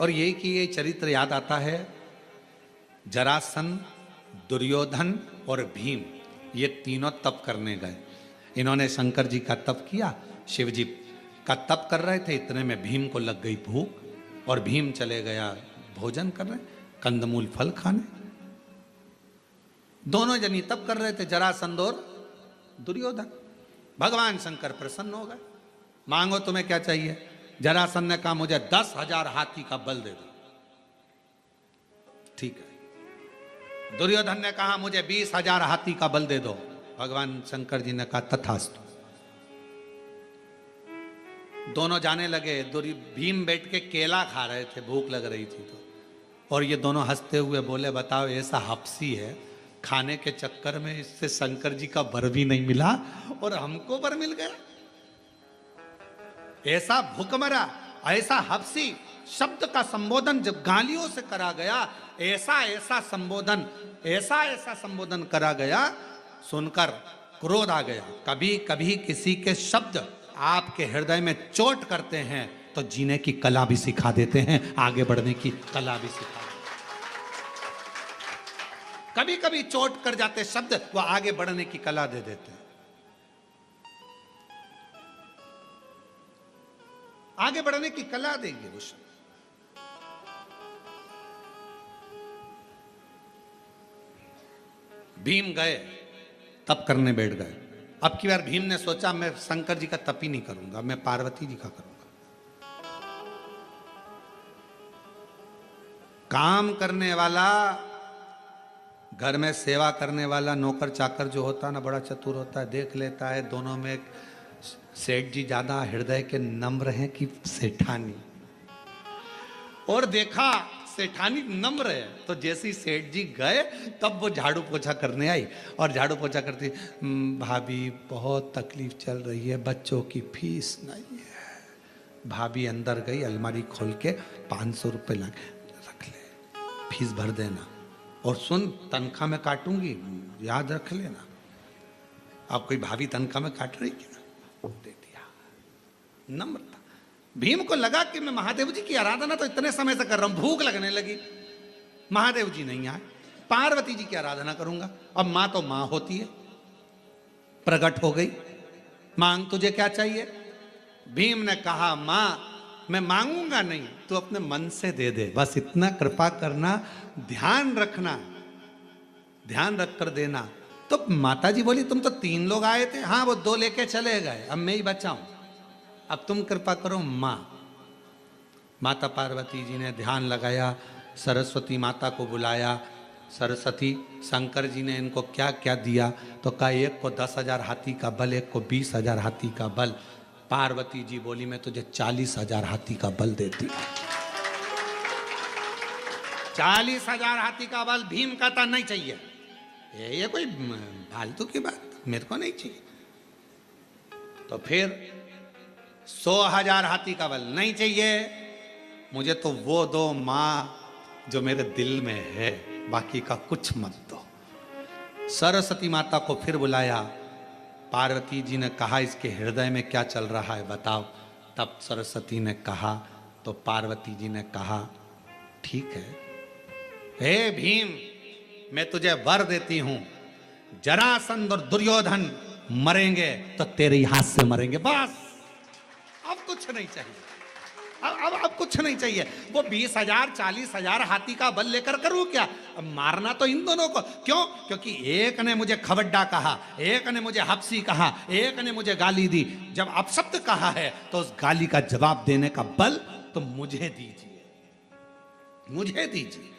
और यही कि ये चरित्र याद आता है, जरासंध, दुर्योधन और भीम, ये तीनों तप करने गए। इन्होंने शंकर जी का तप किया, शिव जी का तप कर रहे थे, इतने में भीम को लग गई भूख और भीम चले गया भोजन करने, कंदमूल फल खाने। दोनों जनी तप कर रहे थे, जरासंध और दुर्योधन। भगवान शंकर प्रसन्न हो गए, मांगो तुम्हें क्या चाहिए। जरासंध ने कहा मुझे 10,000 हाथी का बल दे दो। ठीक है। दुर्योधन ने कहा मुझे 20,000 हाथी का बल दे दो। भगवान शंकर जी ने कहा तथास्तु। दोनों जाने लगे। भीम बैठ के केला खा रहे थे, भूख लग रही थी तो, और ये दोनों हंसते हुए बोले बताओ ऐसा हपसी है, खाने के चक्कर में इससे शंकर जी का वर भी नहीं मिला और हमको वर मिल गया। ऐसा भूखमरा, ऐसा हपसी शब्द का संबोधन जब गालियों से करा गया, ऐसा ऐसा संबोधन करा गया, सुनकर क्रोध आ गया। कभी कभी किसी के शब्द आपके हृदय में चोट करते हैं तो जीने की कला भी सिखा देते हैं, आगे बढ़ने की कला भी सिखा देते हैं। कभी कभी चोट कर जाते शब्द वो आगे बढ़ने की कला दे देते हैं, आगे बढ़ने की कला देंगे वो शब्द। भीम गए, तप करने बैठ गए। अब की बार भीम ने सोचा मैं शंकर जी का तप ही नहीं करूंगा, मैं पार्वती जी का करूंगा। काम करने वाला, घर में सेवा करने वाला नौकर चाकर जो होता है ना, बड़ा चतुर होता है, देख लेता है दोनों में सेठ जी ज्यादा हृदय के नम्र हैं कि सेठानी, और देखा सेठानी नम्र है तो जैसे ही सेठ जी गए तब वो झाड़ू पोछा करने आई, और झाड़ू पोछा करती, भाभी बहुत तकलीफ चल रही है, बच्चों की फीस नहीं है। भाभी अंदर गई, अलमारी खोल के 500 रुपये ला रख ले, फीस भर देना, और सुन तनख्वाह में काटूंगी, याद रख लेना। अब कोई भाभी तनख्वाह में काट रही क्या, दे दिया। नम्रता। भीम को लगा कि मैं महादेव जी की आराधना तो इतने समय से कर रहा हूं, भूख लगने लगी, महादेव जी नहीं आए, पार्वती जी की आराधना करूंगा। अब मां तो मां होती है, प्रकट हो गई, मांग तुझे क्या चाहिए। भीम ने कहा मां मैं मांगूंगा नहीं, तू अपने मन से दे दे, बस इतना कृपा करना, ध्यान रखना, ध्यान रख कर देना। तो माता जी बोली तुम तो 3 लोग आए थे, हाँ वो 2 लेके चले गए, अब मैं ही बचा हूं, अब तुम कृपा करो मां। माता पार्वती जी ने ध्यान लगाया, सरस्वती माता को बुलाया। सरस्वती, शंकर जी ने इनको क्या क्या दिया, तो कहा एक को 10,000 हाथी का बल, एक को 20,000 हाथी का बल। पार्वती जी बोली मैं तुझे 40,000 हाथी का बल देती। 40,000 हाथी का बल। भीम कहता नहीं चाहिए, ये कोई फालतू की बात, मेरे को नहीं चाहिए। तो फिर 100,000 हाथी का बल नहीं चाहिए, मुझे तो वो दो मां जो मेरे दिल में है, बाकी का कुछ मत दो। सरस्वती माता को फिर बुलाया। पार्वती जी ने कहा इसके हृदय में क्या चल रहा है बताओ। तब सरस्वती ने कहा, तो पार्वती जी ने कहा ठीक है, हे भीम मैं तुझे वर देती हूं, जरासंध और दुर्योधन मरेंगे तो तेरे हाथ से मरेंगे, बस अब कुछ नहीं चाहिए। अब कुछ नहीं चाहिए। वो 20,000 40,000 हाथी का बल लेकर करूं क्या, अब मारना तो इन दोनों को। क्यों? क्योंकि एक ने मुझे खबड्डा कहा, एक ने मुझे हपसी कहा, एक ने मुझे गाली दी। जब अपशब्द कहा है तो उस गाली का जवाब देने का बल तो मुझे दीजिए, मुझे दीजिए।